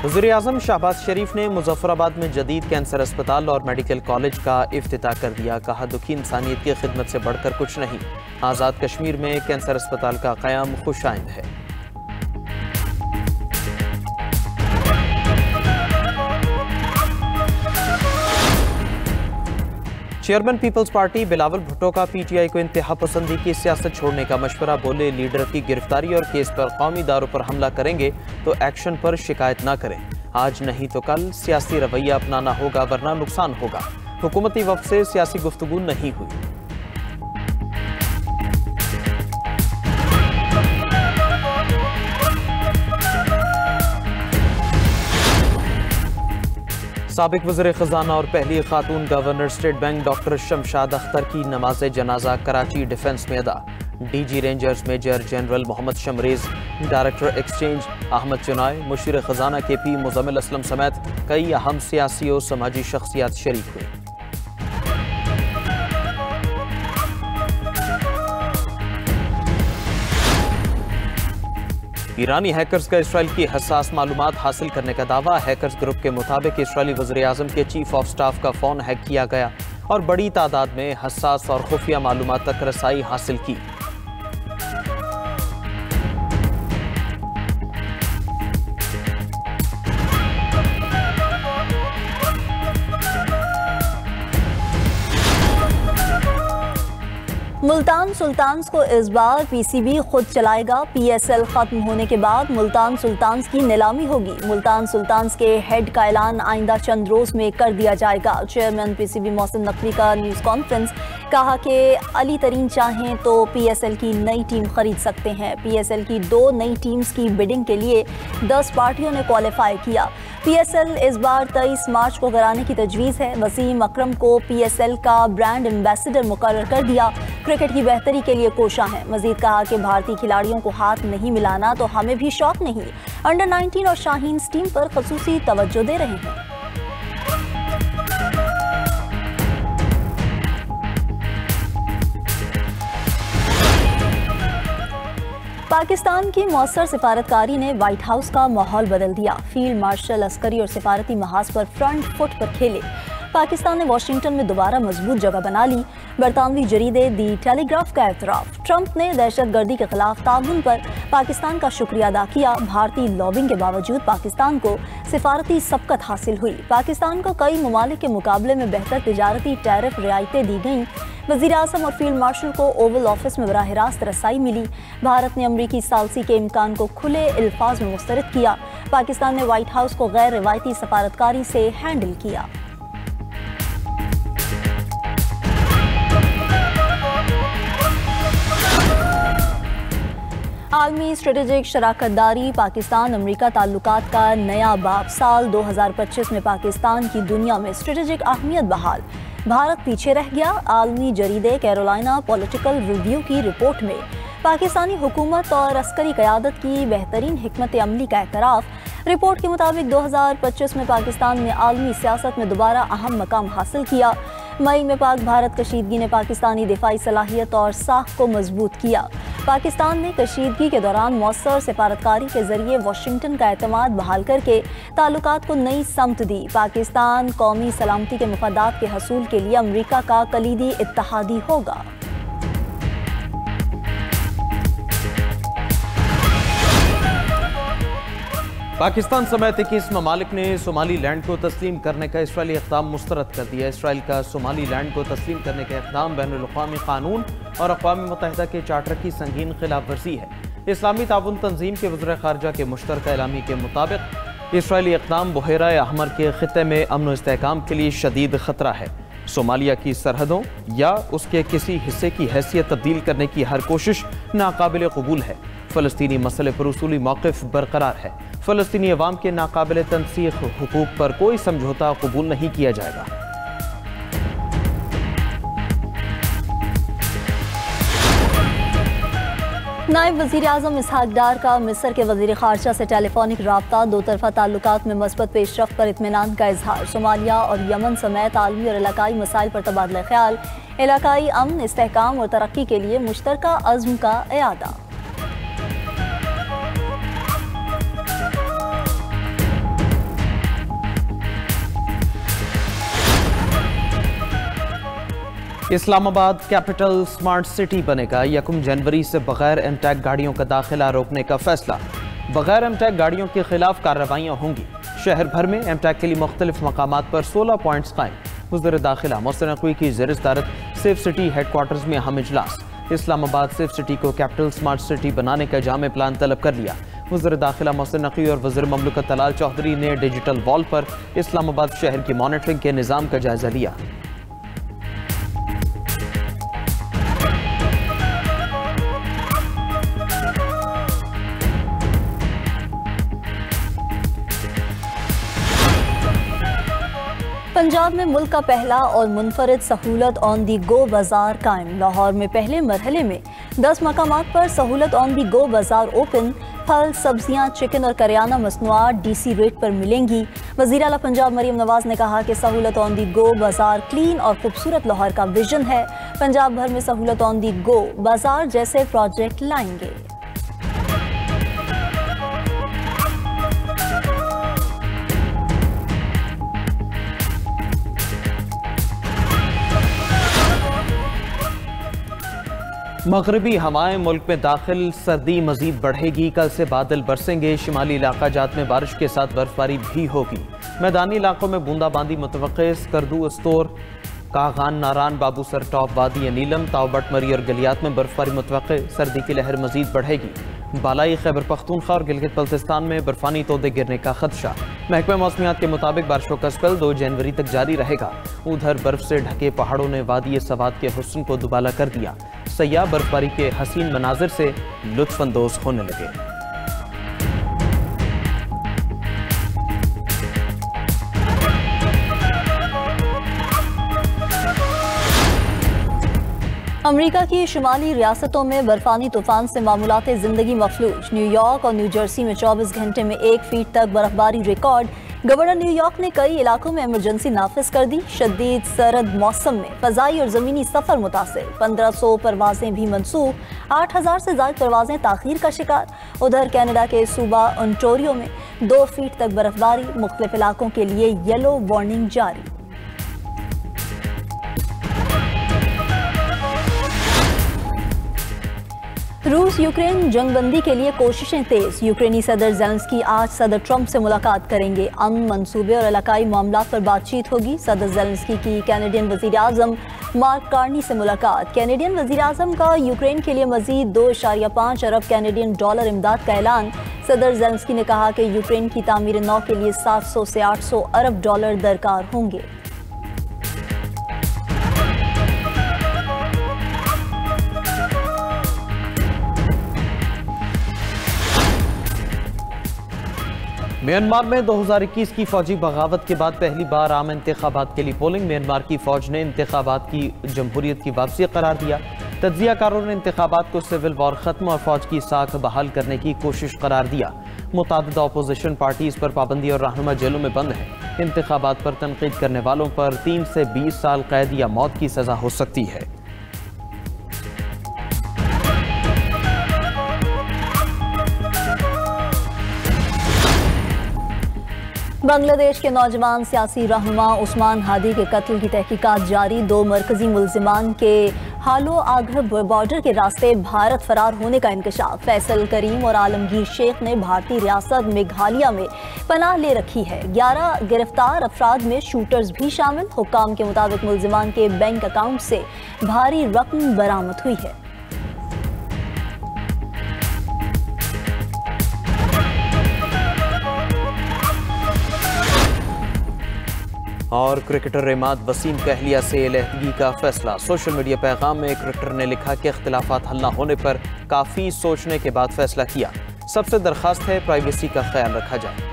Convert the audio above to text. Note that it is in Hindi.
वज़ीर-ए-आज़म शहबाज शरीफ ने मुज़फ़्फ़राबाद में जदीद कैंसर अस्पताल और मेडिकल कॉलेज का इफ्तिताह कर दिया। कहा, दुखी इंसानियत की खिदमत से बढ़कर कुछ नहीं। आज़ाद कश्मीर में कैंसर अस्पताल का क़याम खुशाइंद है। Chairman People's Party Bilawal Bhutto का पीटीआई को इंतहा पसंदी की सियासत छोड़ने का मशवरा। बोले, लीडर की गिरफ्तारी और केस पर कौमी दारों पर हमला करेंगे तो एक्शन पर शिकायत ना करें। आज नहीं तो कल सियासी रवैया अपनाना होगा, वरना नुकसान होगा। हुकूमती वफ़द से सियासी गुफ्तगू नहीं हुई। साबिक वज़ीर ख़ज़ाना और पहली खातून governor state bank doctor Shamshad Akhtar की नमाज जनाजा कराची डिफेंस में अदा। DG rangers major general Mohammad Shamrez, director exchange Ahmed चुनाय, मुशीर ख़ज़ाना KP मुज़म्मिल असलम समेत कई अहम सियासी और समाजी शख्सियात शरीक हुई। ईरानी हैकर्स का इसराइल की हसास मालूमात हासिल करने का दावा। हैकर्स ग्रुप के मुताबिक इसराइली वज़ीर-ए-आज़म के चीफ ऑफ स्टाफ का फ़ोन हैक किया गया और बड़ी तादाद में हसास और खुफिया मालूमात तक रसाई हासिल की। मुल्तान सुल्तान्स को इस बार PCB खुद चलाएगा। PSL खत्म होने के बाद मुल्तान सुल्तान्स की नीलामी होगी। मुल्तान सुल्तान्स के हेड का ऐलान आइंदा चंद रोज में कर दिया जाएगा। चेयरमैन PCB मोहसिन नकवी का न्यूज़ कॉन्फ्रेंस। कहा कि अली तरीन चाहें तो PSL की नई टीम खरीद सकते हैं। PSL की 2 नई टीम्स की बिडिंग के लिए 10 पार्टियों ने क्वालिफाई किया। PSL इस बार 23 मार्च को कराने की तजवीज़ है। वसीम अकरम को PSL का ब्रांड एम्बेसडर मुकर्रर कर दिया। क्रिकेट की बेहतरी के लिए कोशा है। मजीद कहा कि भारतीय खिलाड़ियों को हाथ नहीं मिलाना तो हमें भी शौक नहीं। अंडर 19 और शाहीन टीम पर खसूसी तवज्जो दे रहे हैं। पाकिस्तान की मौसर सिफारतकारी ने व्हाइट हाउस का माहौल बदल दिया। फील्ड मार्शल अस्करी और सिफारती महाज पर फ्रंट फुट पर खेले। पाकिस्तान ने वॉशिंगटन में दोबारा मजबूत जगह बना ली। बरतानवी जरीदे दी टेलीग्राफ का एतराफ़। ट्रंप ने दहशतगर्दी के खिलाफ ताउन पर पाकिस्तान का शुक्रिया अदा किया। भारतीय लॉबिंग के बावजूद पाकिस्तान को सिफारती सबकत हासिल हुई। पाकिस्तान को कई ममालिक के मुकाबले में बेहतर तिजारती टैरिफ रियायतें दी गईं। वज़ीर-ए-आज़म और फील्ड मार्शल को ओवल ऑफिस में बराह रास्त रसाई मिली। भारत ने अमरीकी सालसी के इम्कान को खुले अल्फाज में मुस्तरद किया। पाकिस्तान ने व्हाइट हाउस को गैर रिवायती सफारतकारी से हैंडल किया। आलमी स्ट्रेटेजिक शराकतदारी पाकिस्तान अमरीका ताल्लुकात का नया बाब। साल 2025 में पाकिस्तान की दुनिया में स्ट्रेटेजिक अहमियत बहाल। भारत पीछे रह गया। आलमी जरीदे कैरोलिना पॉलिटिकल रिव्यू की रिपोर्ट में पाकिस्तानी हुकूमत और अस्करी क़यादत की बेहतरीन हिकमत अमली का एतराफ़। रिपोर्ट के मुताबिक 2025 में पाकिस्तान ने आलमी सियासत में दोबारा अहम मकाम हासिल किया। मई में पाक भारत कशीदगी ने पाकिस्तानी दिफाई सलाहियत और साख को मजबूत किया। पाकिस्तान ने कशीदगी के दौरान मौसर सिफारतकारी के जरिए वाशिंगटन का एतमाद बहाल करके ताल्लुकात को नई समत दी। पाकिस्तान कौमी सलामती के मफादात के हसूल के लिए अमरीका का कलीदी इत्तहादी होगा। पाकिस्तान समेत 21 ममालिक ने सोमाली लैंड को तस्लीम करने का इसराइली इक़दाम मुस्तरद कर दिया। इसराइल का सोमाली लैंड को तस्लीम करने का इक़दाम बैनुल-अक़वामी कानून और अक़वाम मुत्तहिदा के चार्टर की संगीन खिलाफ वर्जी है। इस्लामी ताउन तंजीम के वज़ीर ख़ारजा के मुश्तरका एलामी के मुताबिक इसराइली इक़दाम बहरा अहमर के ख़ित्ते में अमन व इस्तेहकाम के लिए शदीद ख़तरा है। सोमालिया की सरहदों या उसके किसी हिस्से की हैसियत तब्दील करने की हर कोशिश नाकाबिल कबूल है। फ़लस्तीनी मसले पर उसूली मौक़िफ़ बरकरार है। फ़लस्तीनी अवाम के नाकाबिल तनसीख हुकूक पर कोई समझौता कबूल नहीं किया जाएगा। नायब वज़ीर-ए-आज़म इसहाक डार का मिस्र के वज़ीर ख़ारजा से टेलीफोनिक राब्ता। दो तरफ़ा ताल्लुकात में मस्बत पेशरफ़्त पर इत्मीनान का इजहार। सोमालिया और यमन समेत आलमी और इलाकाई मसाइल पर तबादला ख्याल। इलाकाई अमन, इस्तेहकाम और तरक्की के लिए मुश्तरका अज़्म का इरादा। इस्लामाबाद कैपिटल स्मार्ट सिटी बनेगा। 1 जनवरी से बगैर एमटैग गाड़ियों का दाखिला रोकने का फैसला। बगैर एमटैग गाड़ियों के खिलाफ कार्रवाइयाँ होंगी। शहर भर में एमटैग के लिए मुख्तलिफ मकामात पर 16 पॉइंट्स कायम। वज़ीर दाखिला मोहसिन नकवी की ज़ेर-ए-सदारत सेफ सिटी हेडक्वार्टर्स में अहम इजलास। इस्लामाबाद सेफ सिटी को कैपिटल स्मार्ट सिटी बनाने का जामे प्लान तलब कर लिया। वज़ीर दाखिला मोहसिन नकवी और वज़ीर ममलकत तलाल चौधरी ने डिजिटल वॉल पर इस्लामाबाद शहर की मॉनिटरिंग के निज़ाम का जायजा लिया। पंजाब में मुल्क का पहला और मुनफरिद सहूलत ऑन दी गो बाजार कायम। लाहौर में पहले मरहले में 10 मकामात पर सहूलत ऑन दी गो बाजार ओपन। फल, सब्जियां, चिकन और करियाना मसनूआत DC रेट पर मिलेंगी। वज़ीर आला पंजाब मरीम नवाज ने कहा कि सहूलत ऑन दी गो बाजार क्लीन और खूबसूरत लाहौर का विजन है। पंजाब भर में सहूलत ऑन दी गो बाजार जैसे प्रोजेक्ट लाएंगे। मगरबी हवाएं मुल्क में दाखिल, सर्दी मजीद बढ़ेगी। कल से बादल बरसेंगे। शिमाली इलाका जात में बारिश के साथ बर्फबारी भी होगी। मैदानी इलाकों में बूंदाबांदी मुतवक्के। स्कर्दू, अस्तोर, कागान, नारान, बाबूसर टॉप, वादी नीलम, तावबट, मरी और गलियात में बर्फबारी मुतवक्के। सर्दी की लहर मजीद बढ़ेगी। बालाई खैबर पख्तूनख्वा और गिलगित बल्तिस्तान में बर्फानी तोदे गिरने का खदशा। महकमा मौसमियात के मुताबिक बारिशों का स्पेल 2 जनवरी तक जारी रहेगा। उधर बर्फ से ढके पहाड़ों ने वादी सवात के हुस्न को दुबाला कर दिया। सयाह बर्फबारी के हसीन मनाजिर से लुत्फअंदोज होने लगे। अमेरिका की शुमाली रियासतों में बर्फानी तूफान से मामूलात ज़िंदगी मफलूज। न्यूयॉर्क और न्यू जर्सी में 24 घंटे में 1 फीट तक बर्फबारी रिकॉर्ड। गवर्नर न्यूयॉर्क ने कई इलाकों में इमरजेंसी नाफिज कर दी। शदीद सर्द मौसम में फ़ज़ाई और ज़मीनी सफ़र मुतासिर। 1500 परवाजें भी मनसूख। 8000 से ज़ायद परवाजें ताख़ीर का शिकार। उधर कनाडा के सूबा ओंटारियो में 2 फीट तक बर्फबारी। मुख्तलिफ इलाकों के लिए येलो वार्निंग जारी। रूस यूक्रेन जंगबंदी के लिए कोशिशें तेज। यूक्रेनी सदर ज़ेलेंस्की आज सदर ट्रंप से मुलाकात करेंगे। अमन मंसूबे और इलाकाई मामलात पर बातचीत होगी। सदर ज़ेलेंस्की की कैनेडियन वज़ीर आज़म मार्क कार्नी से मुलाकात। कैनेडियन वज़ीर आज़म का यूक्रेन के लिए मज़ीद 2.5 अरब कैनेडियन डॉलर इमदाद का ऐलान। सदर ज़ेलेंस्की ने कहा कि यूक्रेन की तामीर नौ के लिए 700 से 800 अरब डॉलर दरकार होंगे। म्यांमार में 2021 की फौजी बगावत के बाद पहली बार आम इंतखाबात के लिए पोलिंग। म्यांमार की फौज ने इंतखाबात की जमहूरियत की वापसी करार दिया। तज्जियाकारों ने इंतखाबात को सिविल वॉर खत्म और फौज की साख बहाल करने की कोशिश करार दिया। मुतादिद अपोजिशन पार्टीज पर पाबंदी और रहनुमा जेलों में बंद है। इंतखाबात पर तनकीद करने वालों पर 3 से 20 साल कैद या मौत की सजा हो सकती है। बांग्लादेश के नौजवान सियासी रहनुमा उस्मान हादी के कत्ल की तहकीकात जारी। 2 मरकजी मुल्जिमान के हालो आगर बॉर्डर के रास्ते भारत फरार होने का इंकशाफ। फैसल करीम और आलमगीर शेख ने भारतीय रियासत मेघालय में पनाह ले रखी है। 11 गिरफ्तार अफराद में शूटर्स भी शामिल। हुक्काम के मुताबिक मुल्जिमान के बैंक अकाउंट से भारी रकम बरामद हुई है। और क्रिकेटर इमाद वसीम का अहलिया से अलहदगी का फैसला। सोशल मीडिया पैगाम में क्रिकेटर ने लिखा कि इख्तिलाफात हल न होने पर काफ़ी सोचने के बाद फैसला किया। सबसे दरख्वास्त है प्राइवेसी का ख्याल रखा जाए।